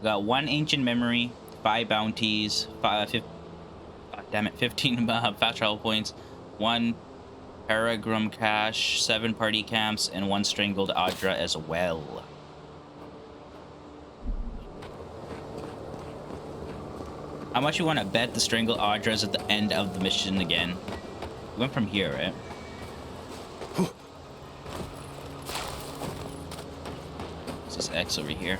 We got 1 ancient memory, 5 bounties, 15 fast travel points, 1 Paragram cache, 7 party camps, and 1 strangled Adra as well. How much you want to bet the strangled Adra is at the end of the mission again? We went from here, right? This is X over here.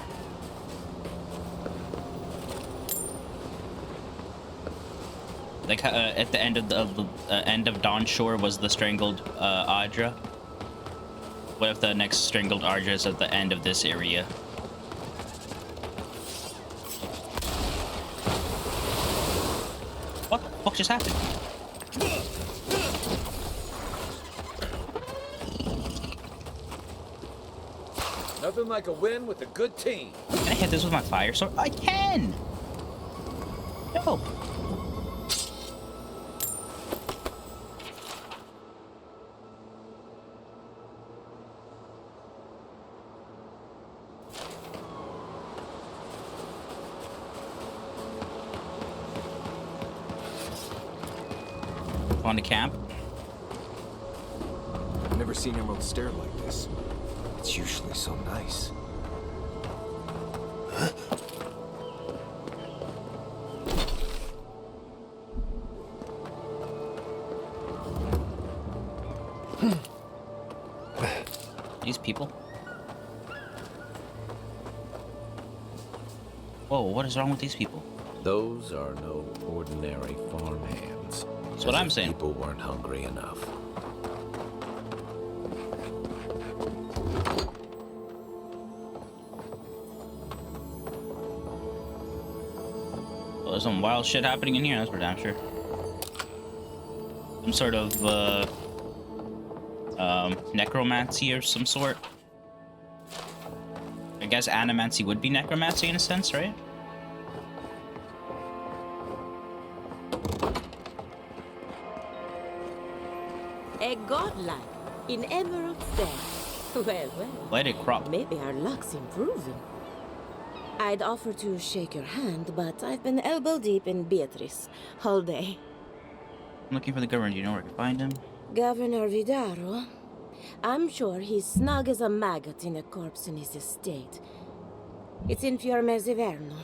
Like at the end of the end of Dawn Shore was the strangled Adra. What if the next strangled Adra is at the end of this area? What the fuck just happened? Nothing like a win with a good team. Can I hit this with my fire sword? I can! No! On the camp. I've never seen Emerald stare like this. It's usually so nice. These people. Whoa, what is wrong with these people? Those are no ordinary farmhands. That's what I'm saying. People weren't hungry enough. Well, there's some wild shit happening in here, that's for damn sure. Some sort of necromancy or some sort. I guess animancy would be necromancy in a sense, right? A godlike in Emerald's Den. Well, Let it crop. maybe our luck's improving. I'd offer to shake your hand, but I've been elbow deep in Beatrice all day. I'm looking for the governor. Do you know where I can find him? Governor Vidaro? I'm sure he's snug as a maggot in a corpse in his estate. It's in Fior, Iverno,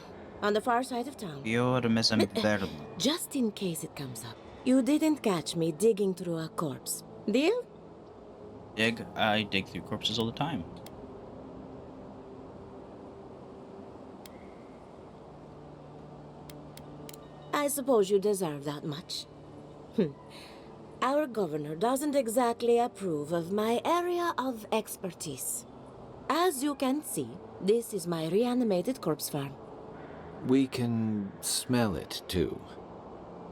on the far side of town. Fior, Iverno. Just in case it comes up, you didn't catch me digging through a corpse. Deal? I dig through corpses all the time. I suppose you deserve that much. Our governor doesn't exactly approve of my area of expertise. As you can see, this is my reanimated corpse farm. We can smell it, too.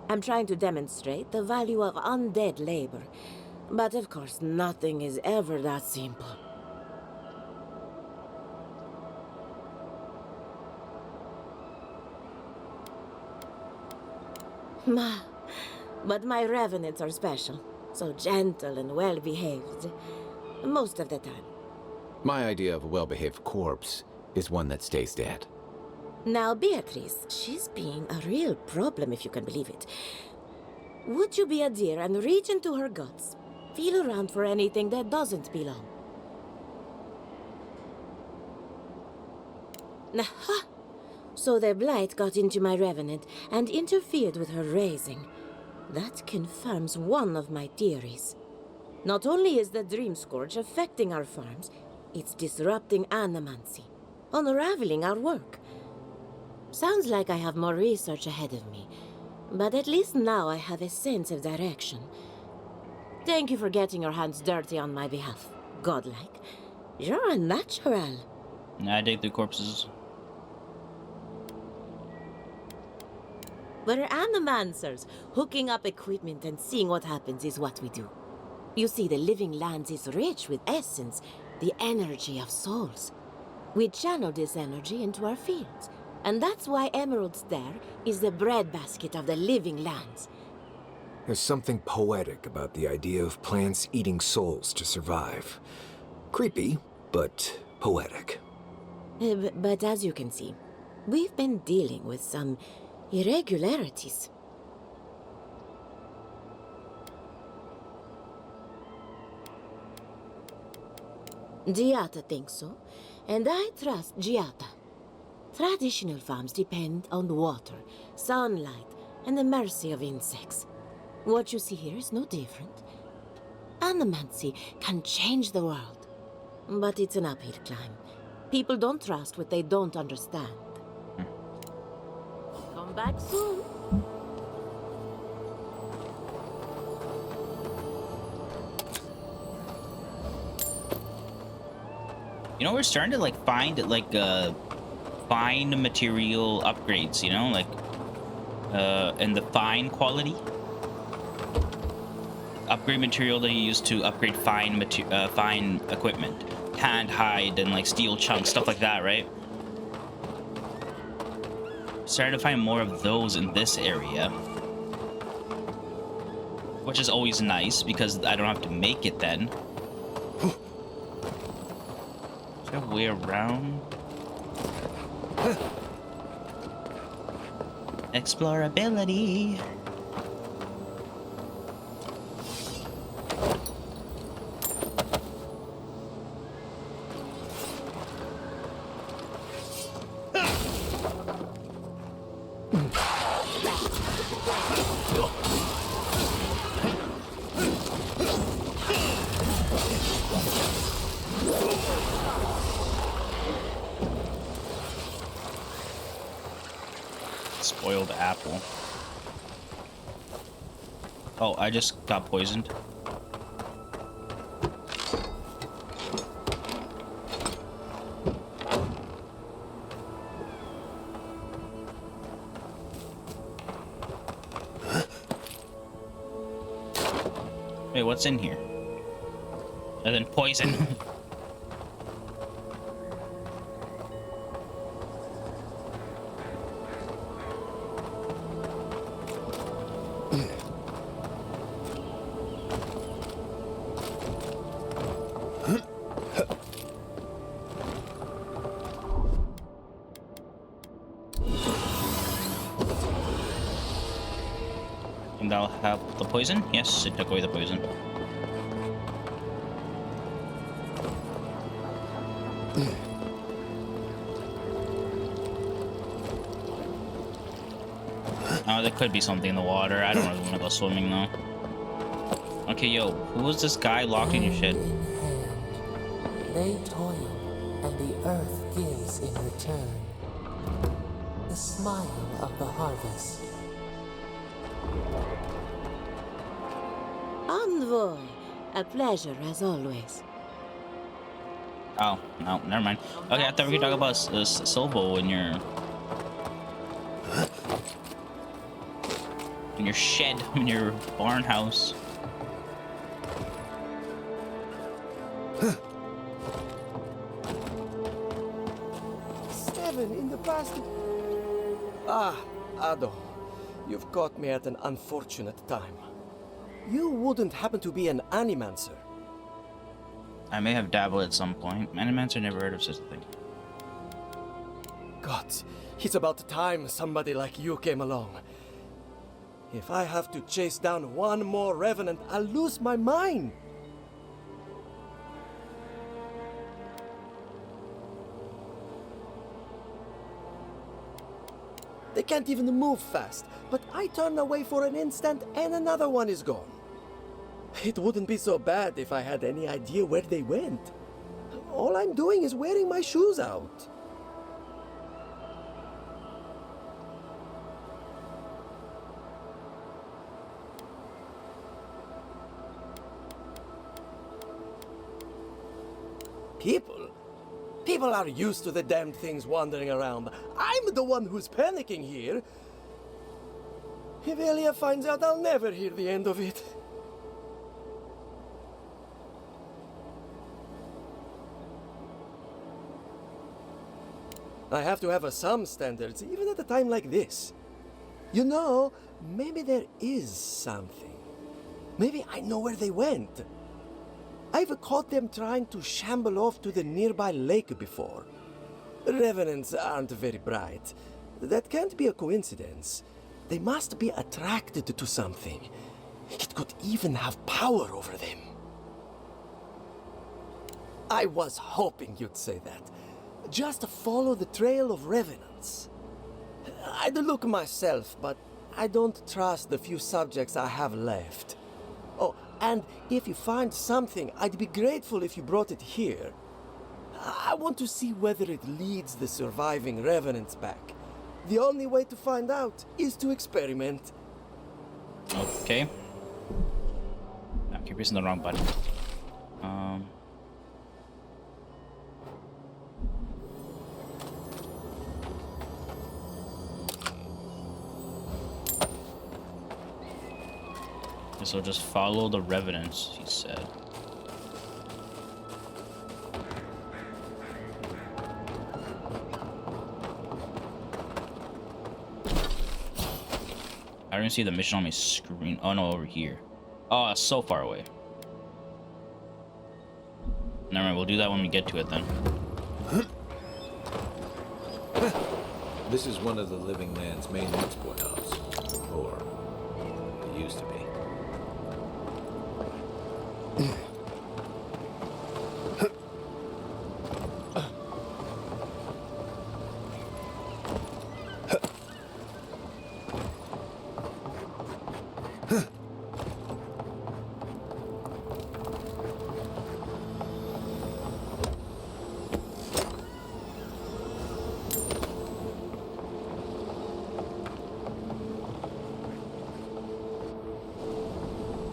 I'm trying to demonstrate the value of undead labor. But of course, nothing is ever that simple. But my revenants are special. So gentle and well-behaved. Most of the time. My idea of a well-behaved corpse is one that stays dead. Now, Beatrice, she's being a real problem, if you can believe it. Would you be a dear and reach into her guts? Feel around for anything that doesn't belong. Aha! So the blight got into my revenant and interfered with her raising. That confirms one of my theories. Not only is the Dream Scourge affecting our farms, it's disrupting animancy, unraveling our work. Sounds like I have more research ahead of me, but at least now I have a sense of direction. Thank you for getting your hands dirty on my behalf, godlike. You're a natural. I dig through corpses. We're animancers. Hooking up equipment and seeing what happens is what we do. You see, the living lands is rich with essence, the energy of souls. We channel this energy into our fields, and that's why Emerald's there is the breadbasket of the living lands. There's something poetic about the idea of plants eating souls to survive. Creepy, but poetic. But as you can see, We've been dealing with some irregularities. Giata thinks so, and I trust Giata. Traditional farms depend on water, sunlight, and the mercy of insects. What you see here is no different. Animancy can change the world, but it's an uphill climb. People don't trust what they don't understand. Come back soon. You know, we're starting to like find like fine material upgrades, you know, like and the fine quality upgrade material that you use to upgrade fine equipment, hand, hide, and like steel chunks, stuff like that, right? Starting to find more of those in this area, which is always nice because I don't have to make it then. Is there a way around? Explorability. Spoiled apple. Oh, I just got poisoned. Wait, what's in here? And then poison. And that'll help the poison? Yes, it took away the poison. Oh, there could be something in the water. I don't really want to go swimming though. Okay, yo, who was this guy locked in your shit? Hand in hand, they toil, and the earth gives in return the smile of the harvest. Envoy, a pleasure as always. Oh, no, never mind. Okay, I thought we could talk about Silvo in your shed, in your barn house. Seven in the basket. Ah, Ado, you've caught me at an unfortunate time. You wouldn't happen to be an animancer? I may have dabbled at some point. Animancer never heard of such a thing. God, it's about time somebody like you came along. If I have to chase down one more revenant, I'll lose my mind. They can't even move fast, but I turn away for an instant and another one is gone. It wouldn't be so bad if I had any idea where they went. All I'm doing is wearing my shoes out. People are used to the damned things wandering around. I'm the one who's panicking here. If Elia finds out, I'll never hear the end of it. I have to have some standards, even at a time like this. You know, maybe there is something. Maybe I know where they went. I've caught them trying to shamble off to the nearby lake before. Revenants aren't very bright. That can't be a coincidence. They must be attracted to something. It could even have power over them. I was hoping you'd say that. Just follow the trail of revenants. I'd look myself, but I don't trust the few subjects I have left. Oh, and if you find something, I'd be grateful if you brought it here. I want to see whether it leads the surviving revenants back. The only way to find out is to experiment. Okay. I keep pressing the wrong button. So just follow the revenants, he said. I don't even see the mission on my screen. Oh no, over here. Oh, it's so far away. Never mind, we'll do that when we get to it then. This is one of the living land's main export hubs. Or it used to be.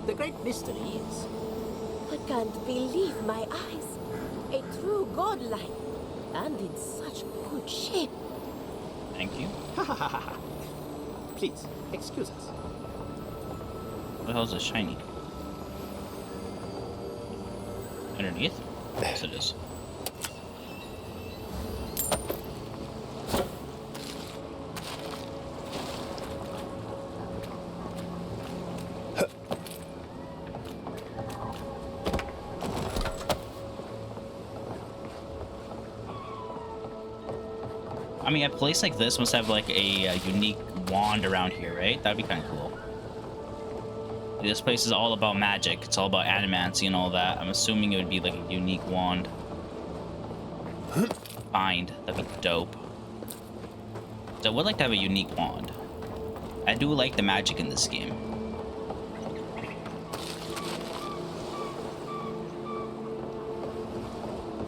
The great mystery is... I can't believe my eyes. A true godlike, and in such good shape. Thank you. Please, excuse us. What the hell is this shiny? Underneath? Yes, it is. I mean, a place like this must have like a unique wand around here, right? That'd be kind of cool. This place is all about magic. It's all about animancy and all that. I'm assuming it would be like a unique wand. Find. That'd be dope. So I would like to have a unique wand. I do like the magic in this game.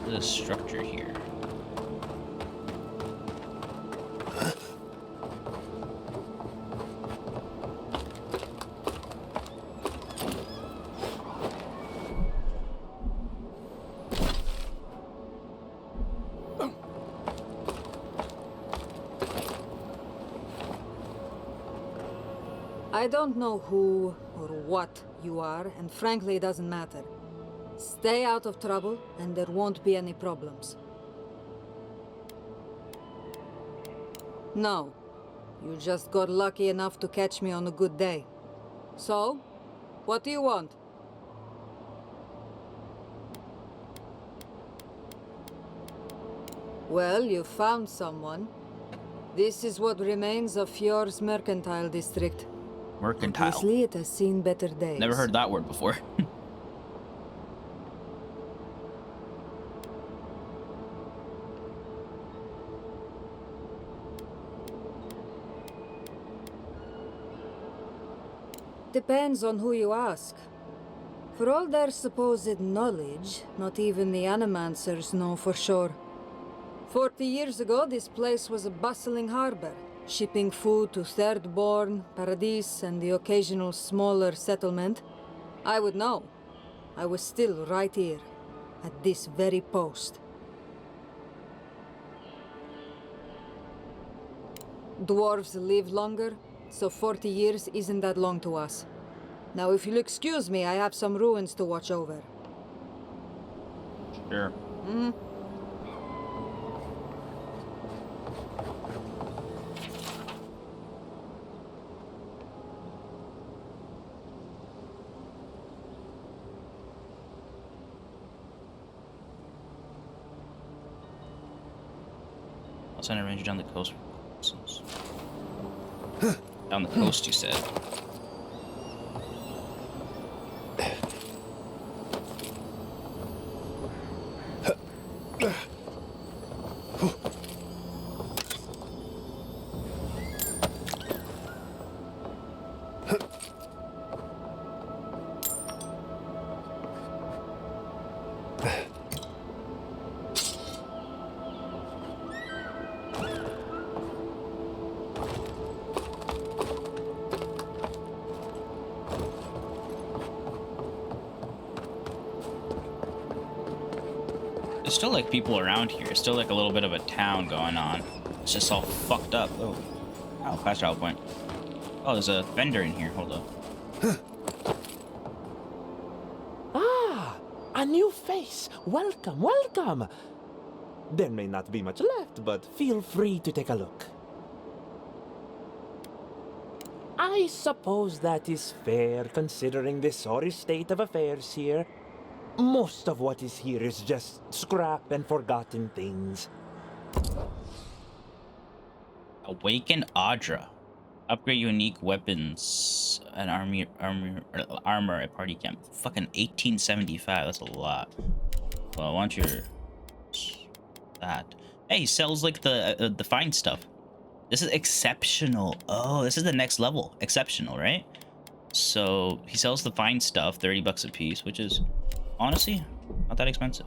There's a structure here. I don't know who or what you are, and frankly, it doesn't matter. Stay out of trouble, and there won't be any problems. No. You just got lucky enough to catch me on a good day. So, what do you want? Well, you found someone. This is what remains of Fior's mercantile district. Mercantile. Obviously, it has seen better days. Never heard that word before. Depends on who you ask. For all their supposed knowledge, not even the Animancers know for sure. 40 years ago, this place was a bustling harbor, shipping food to Thirdborn, Paradis, and the occasional smaller settlement. I would know. I was still right here, at this very post. Dwarves live longer, so 40 years isn't that long to us. Now, if you'll excuse me, I have some ruins to watch over. Sure. Send a ranger down the coast. Down the coast, you said. There's still like people around here. It's still like a little bit of a town going on. It's just all fucked up. Oh, fast travel point. Oh, there's a vendor in here. Hold up. Ah, a new face. Welcome, welcome. There may not be much left, but feel free to take a look. I suppose that is fair, considering the sorry state of affairs here. Most of what is here is just scrap and forgotten things. Awaken Audra. Upgrade unique weapons and armor at party camp. Fucking 1875. That's a lot. Well, I want your that. Hey, he sells like the fine stuff. This is exceptional. Oh, this is the next level. Exceptional, right? So he sells the fine stuff, 30 bucks a piece, which is honestly not that expensive.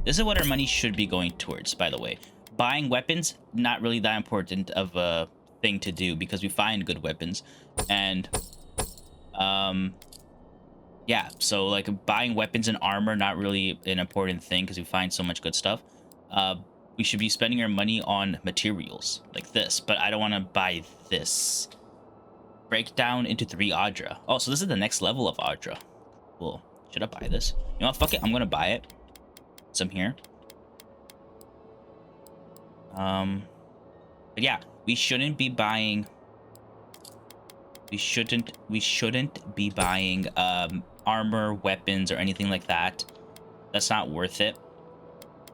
This is what our money should be going towards, by the way. Buying weapons, not really that important of a thing to do because we find good weapons. And yeah, so like buying weapons and armor, not really an important thing because we find so much good stuff. We should be spending our money on materials like this, but I don't want to buy this. Break down into 3 Audra. Oh, so this is the next level of Audra. Cool. Should I buy this? You know what? Fuck it. I'm gonna buy it. Some here. But yeah, we shouldn't be buying. We shouldn't be buying armor, weapons, or anything like that. That's not worth it.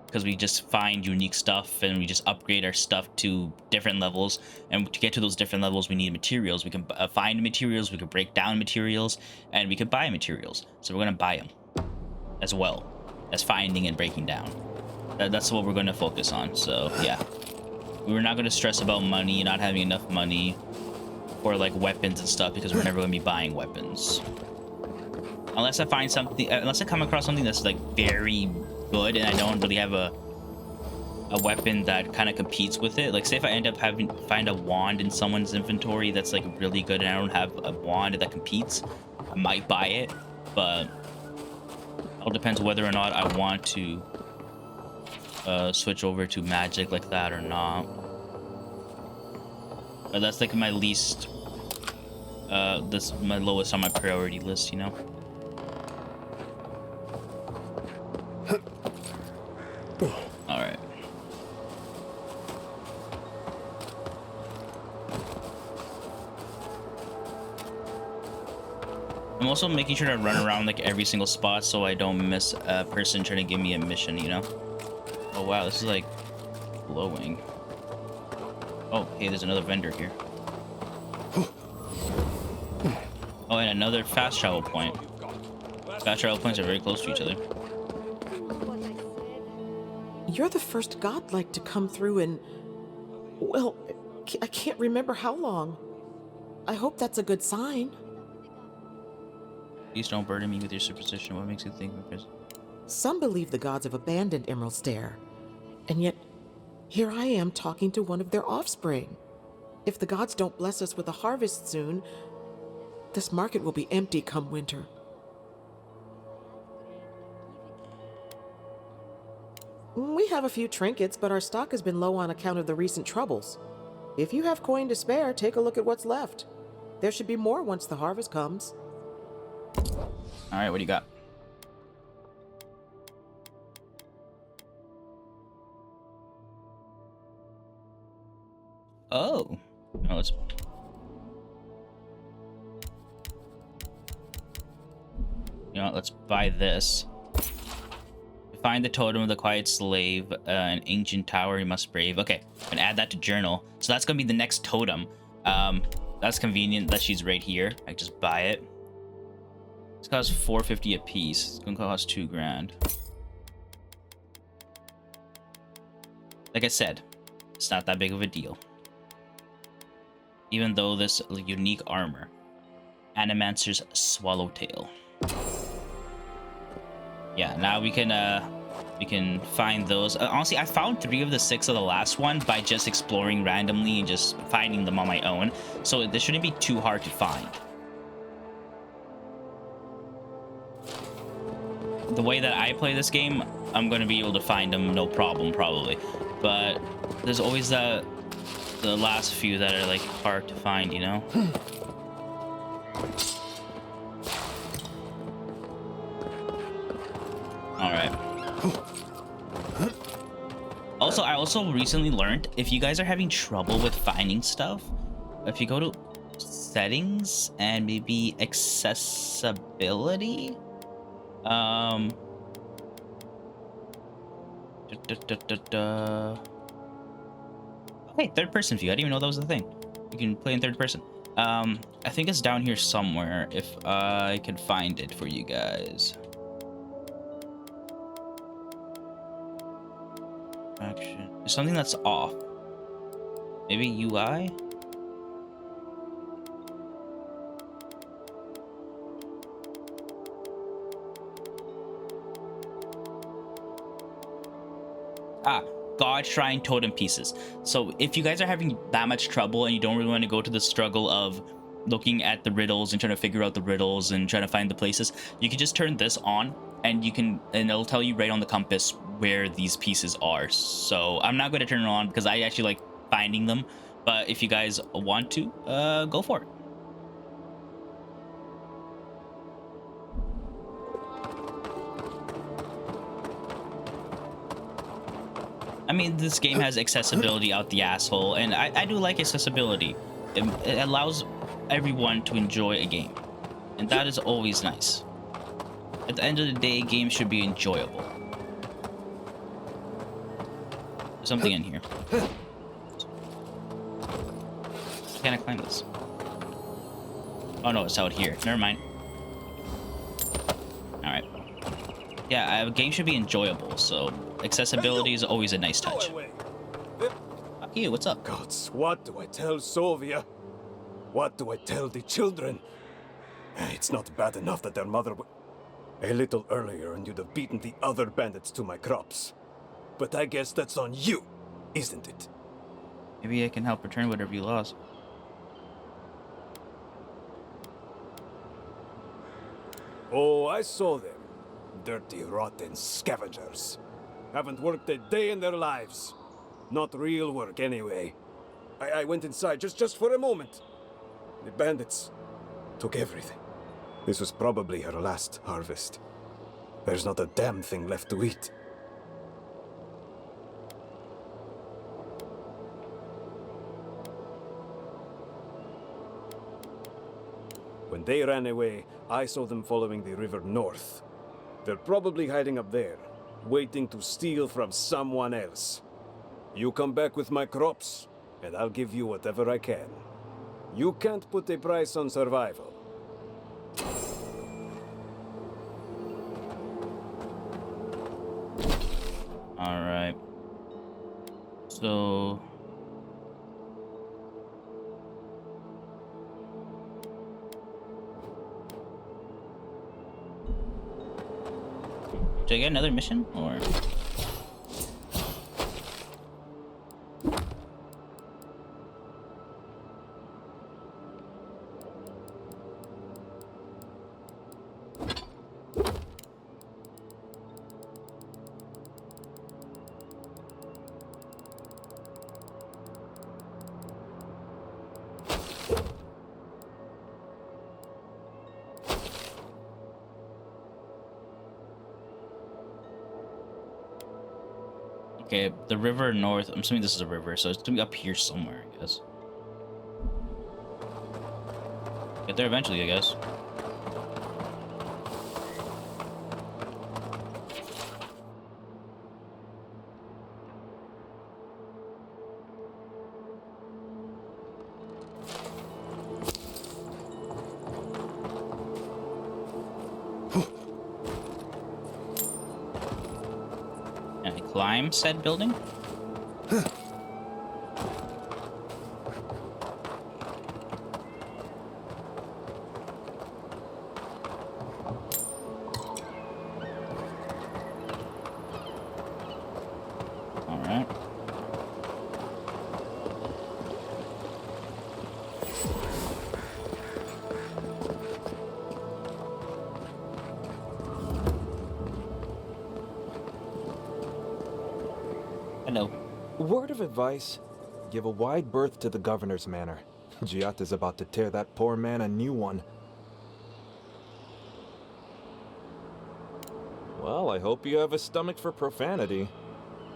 Because we just find unique stuff and we just upgrade our stuff to different levels. And to get to those different levels, we need materials. We can find materials, we can break down materials, and we can buy materials. So we're going to buy them as well as finding and breaking down. That's what we're going to focus on. So yeah, we're not going to stress about money, not having enough money for like weapons and stuff, because we're never going to be buying weapons. Unless I find something, unless I come across something that's like very good and I don't really have a weapon that kind of competes with it. Like say if I end up find a wand in someone's inventory that's like really good and I don't have a wand that competes, I might buy it, but it all depends whether or not I want to switch over to magic like that or not. But that's like my least that's my lowest on my priority list, you know. All right. I'm also making sure to run around like every single spot so I don't miss a person trying to give me a mission, you know? Oh wow, this is like glowing. Oh, hey, there's another vendor here. Oh, and another fast travel point. Fast travel points are very close to each other. You're the first godlike to come through in, well, I can't remember how long. I hope that's a good sign. Please don't burden me with your superstition. What makes you think of this? Some believe the gods have abandoned Emerald Stair, and yet here I am talking to one of their offspring. If the gods don't bless us with a harvest soon, this market will be empty come winter. We have a few trinkets, but our stock has been low on account of the recent troubles. If you have coin to spare, take a look at what's left. There should be more once the harvest comes. All right, what do you got? Oh, no, let's. You know what, let's buy this. Find the totem of the quiet slave, an ancient tower you must brave. Okay, I'm gonna add that to journal. So that's gonna be the next totem. That's convenient that she's right here. I can just buy it. This costs $450 a piece. It's gonna cost $2 grand. Like I said, it's not that big of a deal. Even though this unique armor. Animancer's Swallowtail. Yeah, now we can find those. Honestly, I found 3 of the 6 of the last one by just exploring randomly and just finding them on my own. So this shouldn't be too hard to find. The way that I play this game, I'm gonna be able to find them no problem probably. But there's always the last few that are like hard to find, you know? All right. Also, I also recently learned if you guys are having trouble with finding stuff, if you go to settings and maybe accessibility, okay, third person view. I didn't even know that was a thing. You can play in third person. I think it's down here somewhere if I could find it for you guys. Action. There's something that's off. Maybe UI? God Shrine totem pieces. So if you guys are having that much trouble and you don't really want to go to the struggle of looking at the riddles and trying to figure out the riddles and trying to find the places, you can just turn this on and it'll tell you right on the compass where these pieces are. So I'm not going to turn it on because I actually like finding them, but if you guys want to, go for it. I mean, this game has accessibility out the asshole, and I do like accessibility. It allows everyone to enjoy a game, and that is always nice. At the end of the day, games should be enjoyable. There's something in here. Can I climb this? Oh no, it's out here. Never mind. Alright. Yeah, a game should be enjoyable, so accessibility is always a nice touch. Fuck you, what's up? Gods, what do I tell Sovia? What do I tell the children? It's not bad enough that their mother a little earlier and you'd have beaten the other bandits to my crops. But I guess that's on you, isn't it? Maybe I can help return whatever you lost. Oh, I saw them. Dirty, rotten scavengers. Haven't worked a day in their lives. Not real work, anyway. I went inside just for a moment. The bandits took everything. This was probably her last harvest. There's not a damn thing left to eat. When they ran away, I saw them following the river north. They're probably hiding up there, waiting to steal from someone else. You come back with my crops, and I'll give you whatever I can. You can't put a price on survival. Alright. So... do I get another mission, or...? Okay, the river north. I'm assuming this is a river, so it's gonna be up here somewhere, I guess. Get there eventually, I guess. climb said building? Alright. Hello. Word of advice, give a wide berth to the governor's manor. Giata's about to tear that poor man a new one. Well, I hope you have a stomach for profanity.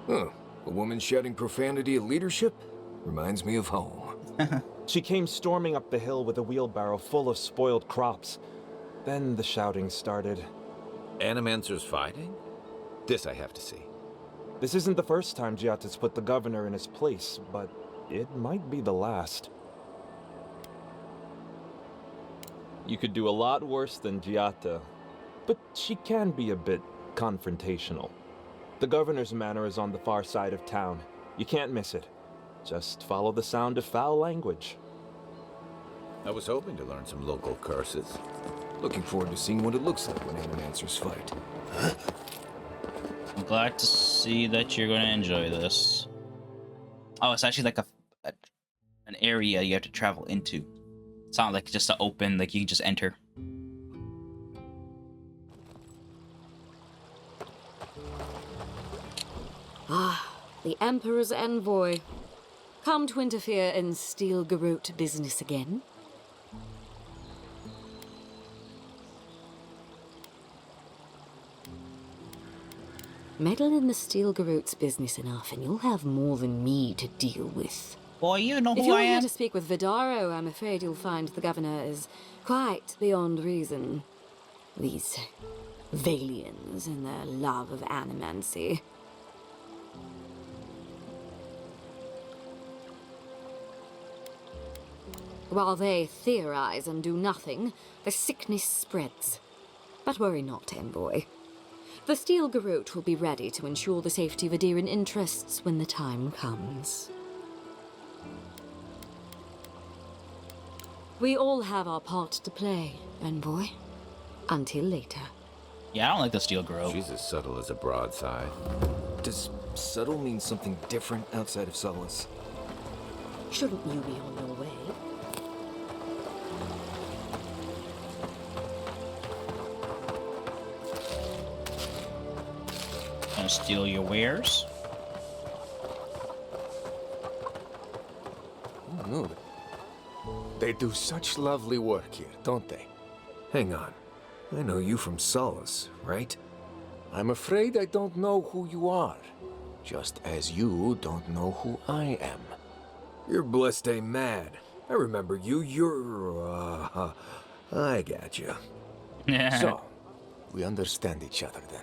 Huh. A woman shouting profanity at leadership? Reminds me of home. She came storming up the hill with a wheelbarrow full of spoiled crops. Then the shouting started. Animancers fighting? This I have to see. This isn't the first time Giata's put the governor in his place, but it might be the last. You could do a lot worse than Giata, but she can be a bit confrontational. The governor's manor is on the far side of town. You can't miss it. Just follow the sound of foul language. I was hoping to learn some local curses. Looking forward to seeing what it looks like when Animancers fight. I'm glad to see that you're going to enjoy this. Oh, it's actually like an area you have to travel into. It's not like just an open, like you can just enter. Ah, the Emperor's envoy. Come to interfere in Steel Garrote business again? Meddle in the Steel Garrote's business enough, and you'll have more than me to deal with. Boy, you know If who you're I here am. to speak with Vidaro, I'm afraid you'll find the governor is quite beyond reason. These Valians and their love of animancy. While they theorize and do nothing, the sickness spreads. But worry not, envoy. The Steel Garrote will be ready to ensure the safety of Adiran interests when the time comes. We all have our part to play, envoy. Until later. Yeah, I don't like the Steel Garrote. She's as subtle as a broadside. Does subtle mean something different outside of Solace? Shouldn't you be on your way? Gonna steal your wares. No. They do such lovely work here, don't they? Hang on. I know you from Solace, right? I'm afraid I don't know who you are. Just as you don't know who I am. You're blessed a mad. I remember you. I gotcha. So, we understand each other then.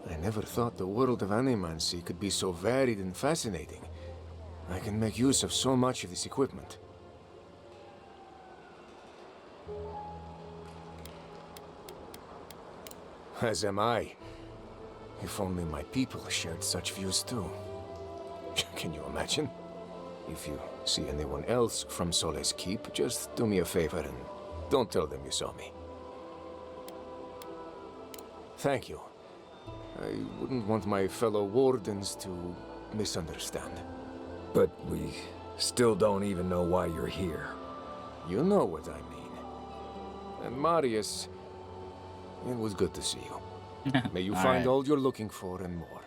I never thought the world of animancy could be so varied and fascinating. I can make use of so much of this equipment. As am I. If only my people shared such views too. Can you imagine? If you see anyone else from Sole's Keep, just do me a favor and don't tell them you saw me. Thank you. I wouldn't want my fellow wardens to misunderstand. But we still don't even know why you're here. You know what I mean. And Marius, it was good to see you. May you find right. all you're looking for and more.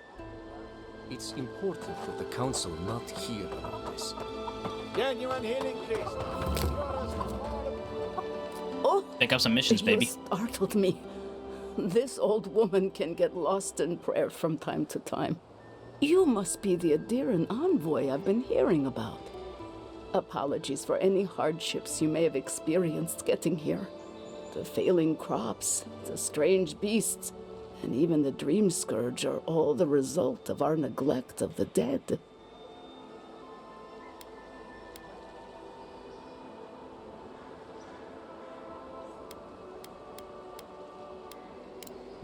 It's important that the council not hear about this. Genuine healing priest. Oh, Pick up some missions, baby. You startled me. This old woman can get lost in prayer from time to time. You must be the Adiran envoy I've been hearing about. Apologies for any hardships you may have experienced getting here. The failing crops, the strange beasts, and even the dream scourge are all the result of our neglect of the dead.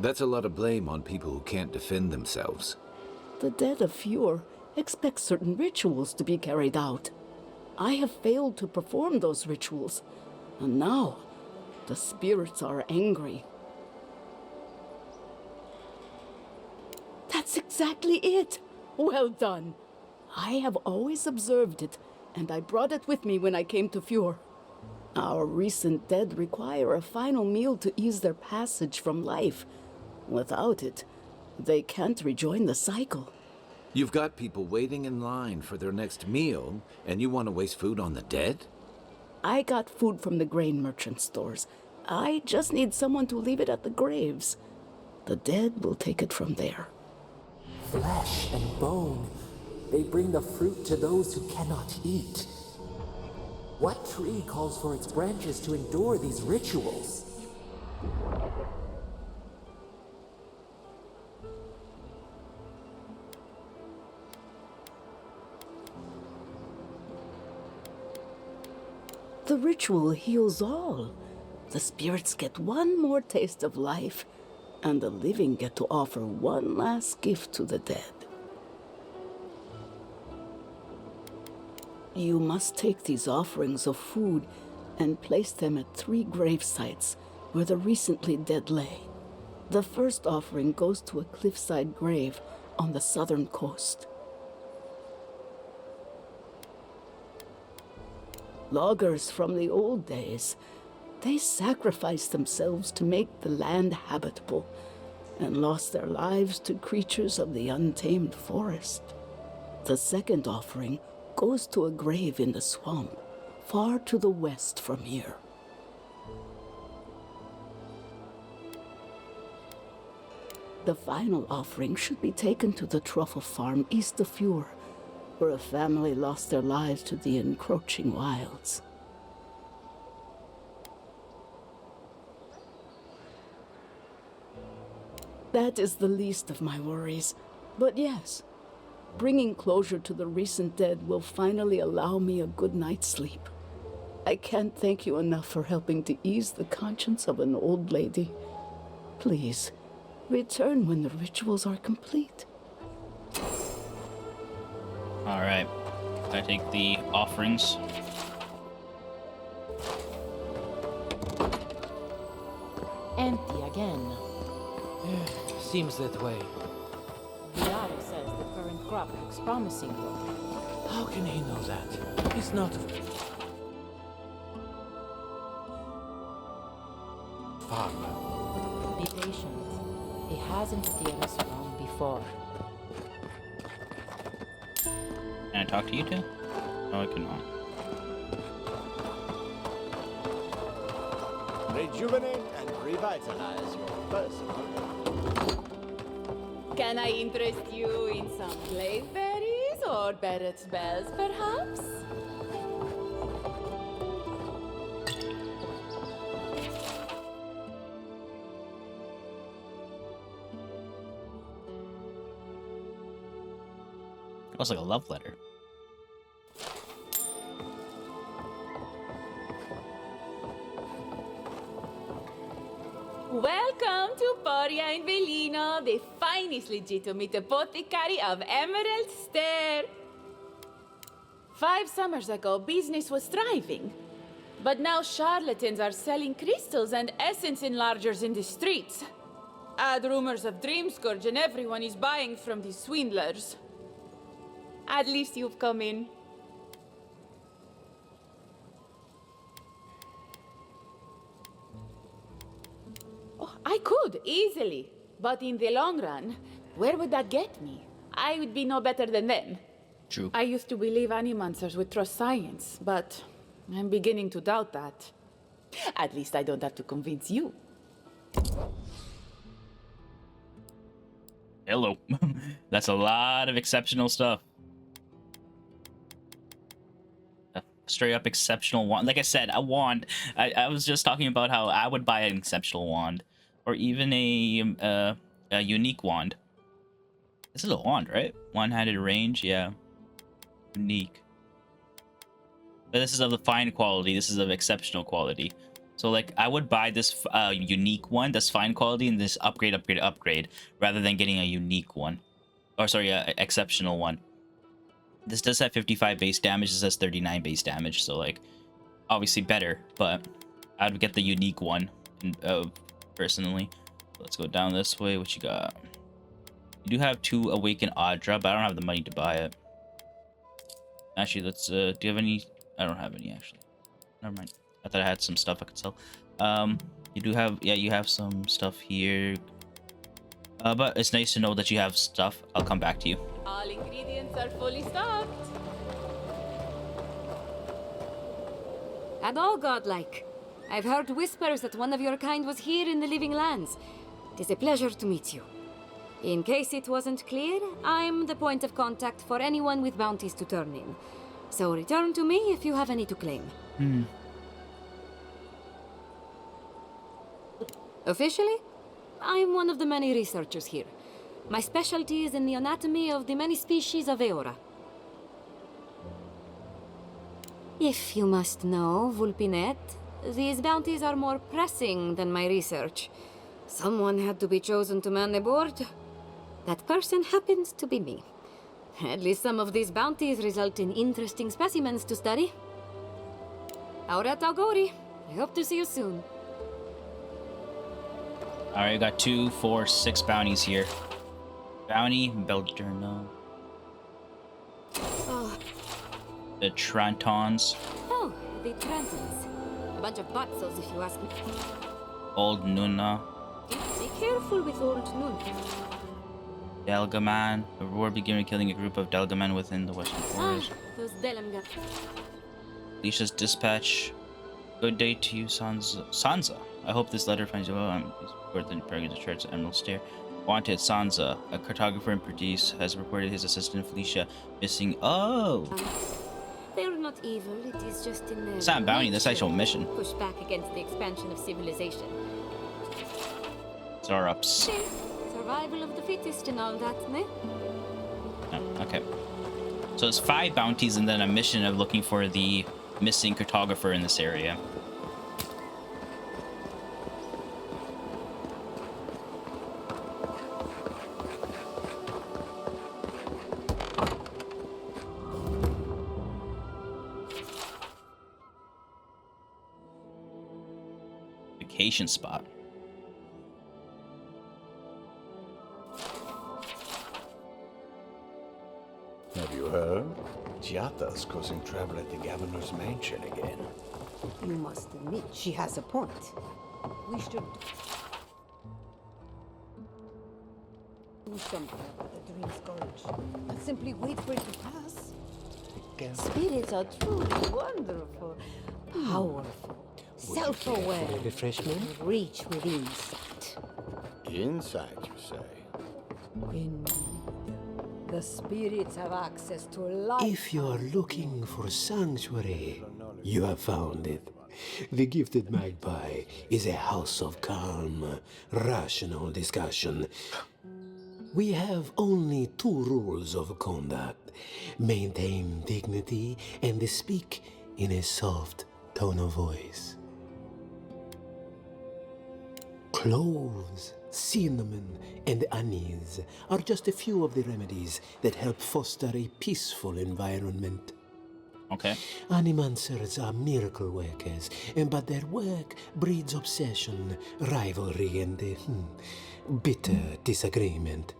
That's a lot of blame on people who can't defend themselves. The dead of Fior expect certain rituals to be carried out. I have failed to perform those rituals, and now the spirits are angry. That's exactly it! Well done! I have always observed it, and I brought it with me when I came to Fior. Our recent dead require a final meal to ease their passage from life. Without it, they can't rejoin the cycle. You've got people waiting in line for their next meal, and you want to waste food on the dead? I got food from the grain merchant stores. I just need someone to leave it at the graves. The dead will take it from there. Flesh and bone, they bring the fruit to those who cannot eat. What tree calls for its branches to endure these rituals? The ritual heals all. The spirits get one more taste of life, and the living get to offer one last gift to the dead. You must take these offerings of food and place them at 3 grave sites where the recently dead lay. The first offering goes to a cliffside grave on the southern coast. Loggers from the old days, they sacrificed themselves to make the land habitable and lost their lives to creatures of the untamed forest. The second offering goes to a grave in the swamp, far to the west from here. The final offering should be taken to the truffle farm east of Fior, where a family lost their lives to the encroaching wilds. That is the least of my worries. But yes, bringing closure to the recent dead will finally allow me a good night's sleep. I can't thank you enough for helping to ease the conscience of an old lady. Please, return when the rituals are complete. All right, I take the offerings. Empty again. Seems that way. Yarin says the current crop looks promising, though. How can he know that? He's not... Father. Be patient. He hasn't steered us wrong before. Can I talk to you two? No, I cannot. Rejuvenate and revitalize your personal. Can I interest you in some blazeberries or Barrett's bells, perhaps? It was like a love letter. Welcome to Poria in Velino, the finest legitimate apothecary of Emerald Stair. 5 summers ago, business was thriving. But now charlatans are selling crystals and essence enlargers in the streets. Add rumors of Dream Scourge and everyone is buying from these swindlers. At least you've come in. Oh, I could, easily. But in the long run, where would that get me? I would be no better than them. True. I used to believe animancers would trust science, but I'm beginning to doubt that. At least I don't have to convince you. Hello. That's a lot of exceptional stuff. A straight up exceptional wand. Like I said, a wand. I was just talking about how I would buy an exceptional wand. Or even a unique wand. This is a wand, right? One-handed range, yeah. Unique. But this is of the fine quality. This is of exceptional quality. So, like, I would buy this unique one that's fine quality and this upgrade, rather than getting a unique one. Or sorry, exceptional one. This does have 55 base damage. This has 39 base damage. So like, obviously better, but I'd get the unique one personally. Let's go down this way. What you got? You do have 2 Awaken Audra, but I don't have the money to buy it. Actually, let's do you have any? I don't have any actually. Never mind. I thought I had some stuff I could sell. You do have, yeah, you have some stuff here. But it's nice to know that you have stuff. I'll come back to you. All ingredients are fully stocked. And all godlike. I've heard whispers that one of your kind was here in the Living Lands. It is a pleasure to meet you. In case it wasn't clear, I'm the point of contact for anyone with bounties to turn in. So return to me if you have any to claim. Officially, I'm one of the many researchers here. My specialty is in the anatomy of the many species of Eora. If you must know, Vulpinet, these bounties are more pressing than my research. Someone had to be chosen to man the board. That person happens to be me. At least some of these bounties result in interesting specimens to study. Aurat Algori, I hope to see you soon. Alright, got 2, 4, 6 bounties here. Bounty, Belderno. Oh. The Trantons. Oh, the Trantons. A bunch of batzos, if you ask me. Old Nuna. Be careful with Old Nuna. Delgaman. A reward began killing a group of Delgaman within the Western Forest. Those Delgamgan. Alicia's dispatch. Good day to you, Sansa. I hope this letter finds you well. I'm worth the Pregnant Church at Emerald Stair. Wanted Sansa, a cartographer in Perdiz, has reported his assistant Felicia missing. Oh! They're not evil, it is just in their It's not a bounty, that's actual mission. push back against the expansion of civilization. Zarups. Survival of the fittest and all that, ne? Oh, okay. So it's 5 bounties and then a mission of looking for the missing cartographer in this area. Vacation spot. Have you heard? Giata's causing trouble at the governor's mansion again. You must admit she has a point. We should do something about the dream scourge. Not simply wait for it to pass. Spirits are truly wonderful, powerful, self-aware. Refreshment? Reach with insight. Insight, you say? Indeed. The spirits have access to life. If you are looking for sanctuary, you have found it. The Gifted Magpie is a house of calm, rational discussion. We have only 2 rules of conduct. Maintain dignity and speak in a soft tone of voice. Cloves, cinnamon, and anise are just a few of the remedies that help foster a peaceful environment. Okay. Animancers are miracle workers, but their work breeds obsession, rivalry, and bitter disagreement.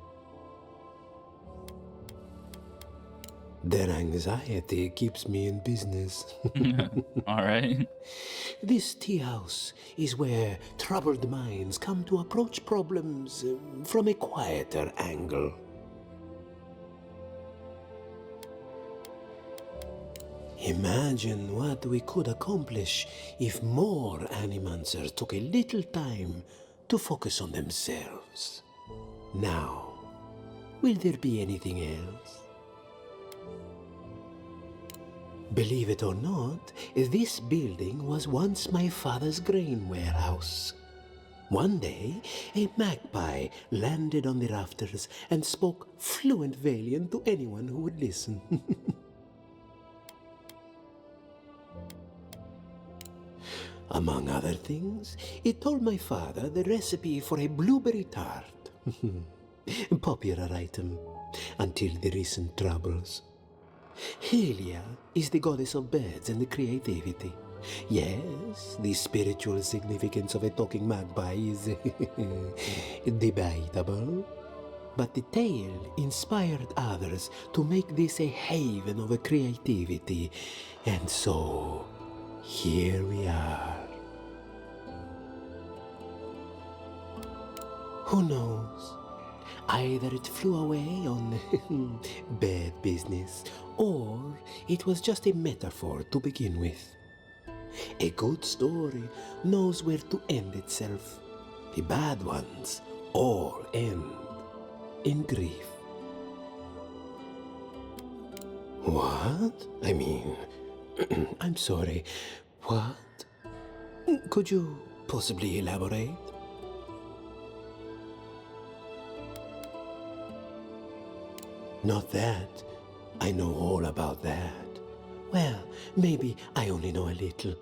Their anxiety keeps me in business. All right. This tea house is where troubled minds come to approach problems from a quieter angle. Imagine what we could accomplish if more animancers took a little time to focus on themselves. Now, will there be anything else? Believe it or not, this building was once my father's grain warehouse. One day, a magpie landed on the rafters and spoke fluent Valian to anyone who would listen. Among other things, it told my father the recipe for a blueberry tart. Popular item. until the recent troubles. Helia is the goddess of birds and creativity. Yes, the spiritual significance of a talking magpie is debatable. But the tale inspired others to make this a haven of creativity. And so, here we are. Who knows? Either it flew away on bad business, or it was just a metaphor to begin with. A good story knows where to end itself. The bad ones all end in grief. What? I mean, I'm sorry. What? Could you possibly elaborate? Not that. I know all about that. Well, maybe I only know a little.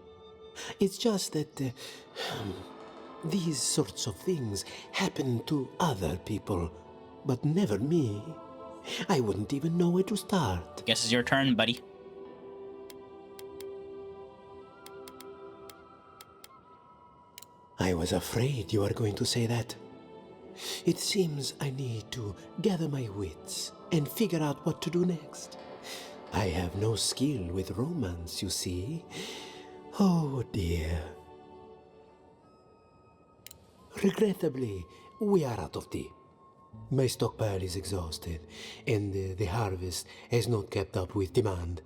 It's just that these sorts of things happen to other people, but never me. I wouldn't even know where to start. Guess it's your turn, buddy. I was afraid you were going to say that. It seems I need to gather my wits and figure out what to do next. I have no skill with romance, you see. Oh dear. Regrettably, we are out of tea. My stockpile is exhausted, and the harvest has not kept up with demand.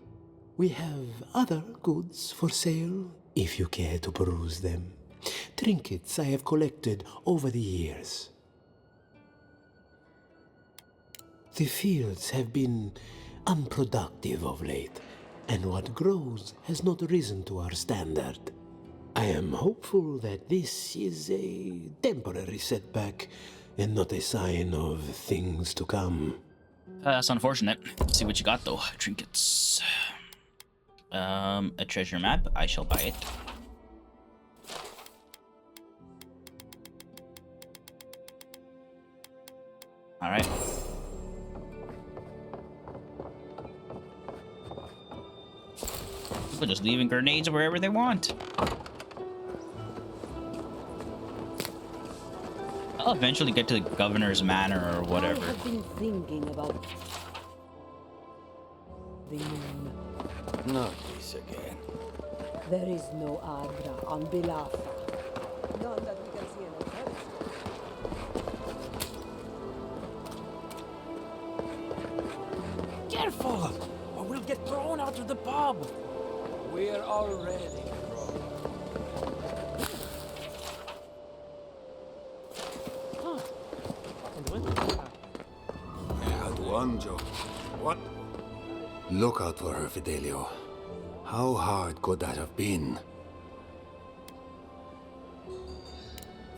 We have other goods for sale, if you care to peruse them. Trinkets I have collected over the years. The fields have been unproductive of late, and what grows has not risen to our standard. I am hopeful that this is a temporary setback and not a sign of things to come. That's unfortunate. Let's see what you got though. Trinkets. A treasure map. I shall buy it. All right. People just leaving grenades wherever they want. I'll eventually get to the governor's manor or whatever. I have been thinking about the moon. Not this again. There is no Agra on Bilafa. None that we can see in the telescope. Careful, or we'll get thrown out of the pub. We're already thrown. Huh. And when did that happen? I had one joke. What? Look out for her, Fidelio. How hard could that have been?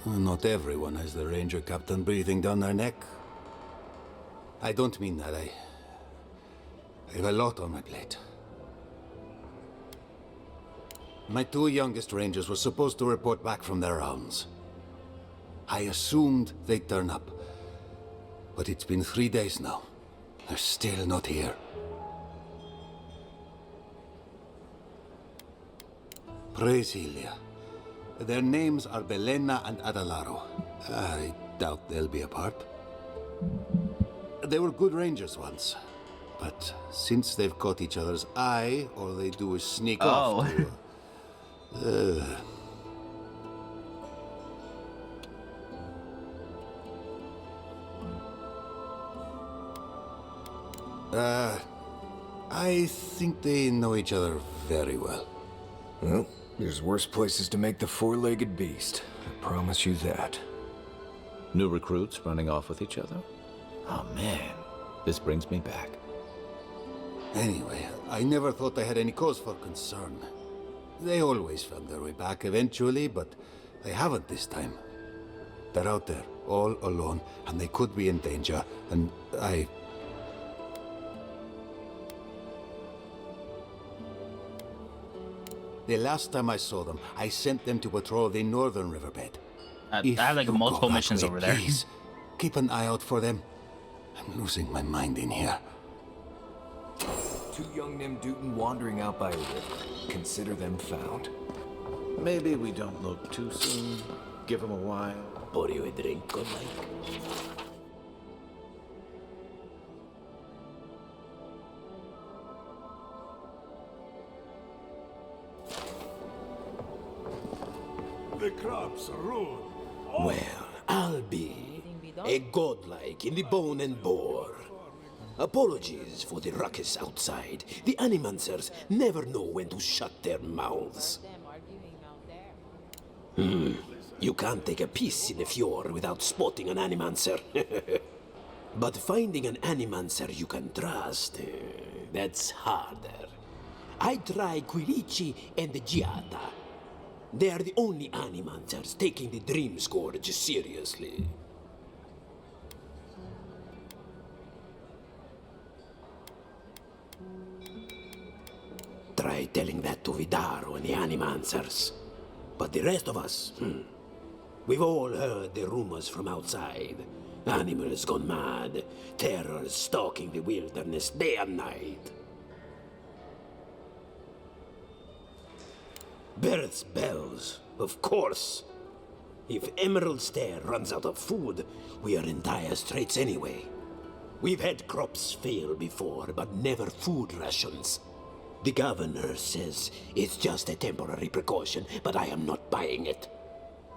Not everyone has the ranger captain breathing down their neck. I don't mean that. I have a lot on my plate. My two youngest rangers were supposed to report back from their rounds. I assumed they'd turn up. But it's been 3 days now. They're still not here. Brasilia. Their names are Belena and Adalaro. I doubt they'll be apart. They were good rangers once. But since they've caught each other's eye, all they do is sneak off to... I think they know each other very well. Well, there's worse places to make the four-legged beast. I promise you that. New recruits running off with each other? Oh man, this brings me back. Anyway, I never thought I had any cause for concern. They always found their way back eventually, but they haven't this time. They're out there, all alone, and they could be in danger, and The last time I saw them, I sent them to patrol the northern riverbed. I have like multiple missions over there. Please, keep an eye out for them. I'm losing my mind in here. Two young Nemdutin wandering out by a river. Consider them found. Maybe we don't look too soon. Give them a while. Pour you a drink, good like. The crops are ruined. Well, I'll be a godlike in the bone and bore. Apologies for the ruckus outside. The Animancers never know when to shut their mouths. You can't take a piece in the Fior without spotting an Animancer. But finding an Animancer you can trust, that's harder. I try Quilici and Giata. They are the only Animancers taking the Dream Scourge seriously. Try telling that to Vidaro and the Animancers. But the rest of us, we've all heard the rumors from outside. Animals gone mad, terror stalking the wilderness day and night. Birds' bells, of course. If Emerald Stair runs out of food, we are in dire straits anyway. We've had crops fail before, but never food rations. The governor says it's just a temporary precaution, but I am not buying it.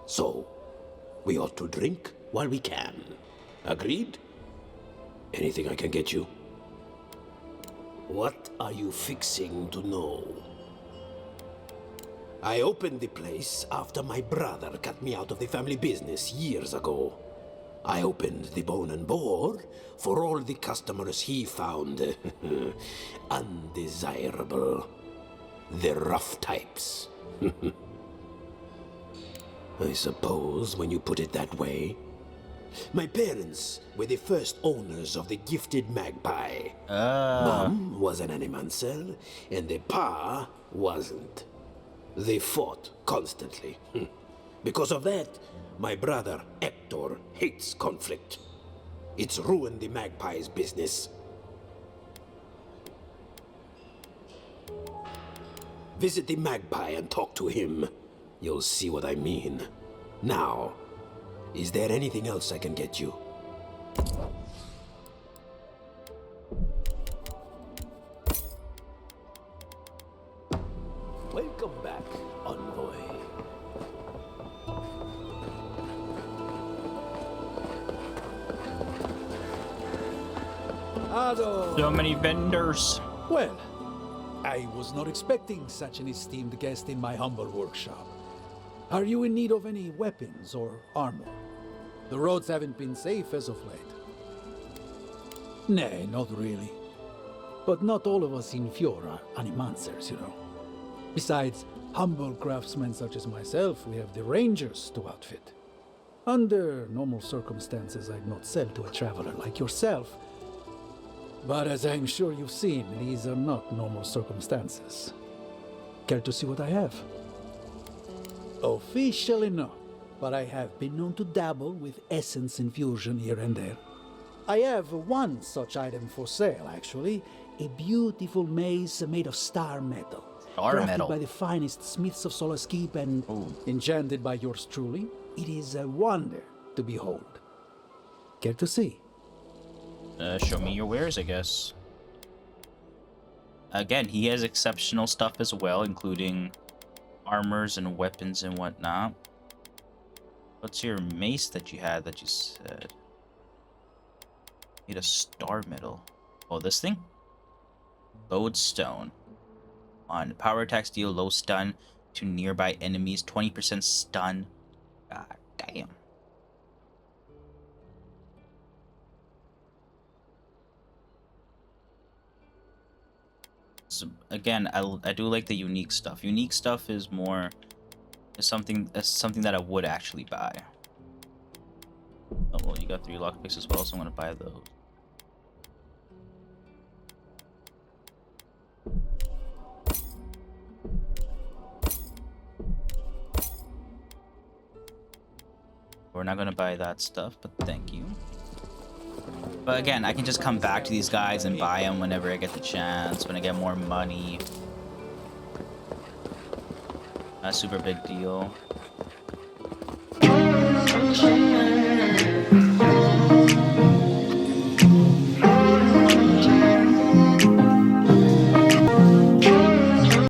So, we ought to drink while we can. Agreed? Anything I can get you? What are you fixing to know? I opened the place after my brother cut me out of the family business years ago. I opened the Bone and Boar for all the customers he found undesirable. The rough types. I suppose when you put it that way. My parents were the first owners of the gifted magpie. Mom was an Animancer, and the pa wasn't. They fought constantly. Because of that, my brother Hector hates conflict. It's ruined the magpie's business. Visit the magpie and talk to him. You'll see what I mean. Now, is there anything else I can get you? Welcome back, envoy. So many vendors. Well, I was not expecting such an esteemed guest in my humble workshop. Are you in need of any weapons or armor? The roads haven't been safe as of late. Nay, not really. But not all of us in Fior are Animancers, you know. Besides humble craftsmen such as myself, we have the Rangers to outfit. Under normal circumstances, I'd not sell to a traveler like yourself. But as I'm sure you've seen, these are not normal circumstances. Care to see what I have? Officially no, but I have been known to dabble with essence infusion here and there. I have one such item for sale, actually. A beautiful mace made of star metal. Crafted by the finest smiths of Solace Keep and enchanted by yours truly. It is a wonder to behold. Care to see? Show me your wares, I guess. Again, he has exceptional stuff as well, including armors and weapons and whatnot. What's your mace that you had that you said? Need a star metal. Oh, this thing? Lodestone. On power attacks deal low stun to nearby enemies, 20% stun. God damn. So again, I do like the unique stuff. Unique stuff is something that I would actually buy. Oh well, you got 3 lockpicks as well, so I'm gonna buy those. We're not gonna buy that stuff, but thank you. But again, I can just come back to these guys and buy them whenever I get the chance, when I get more money. Not a super big deal.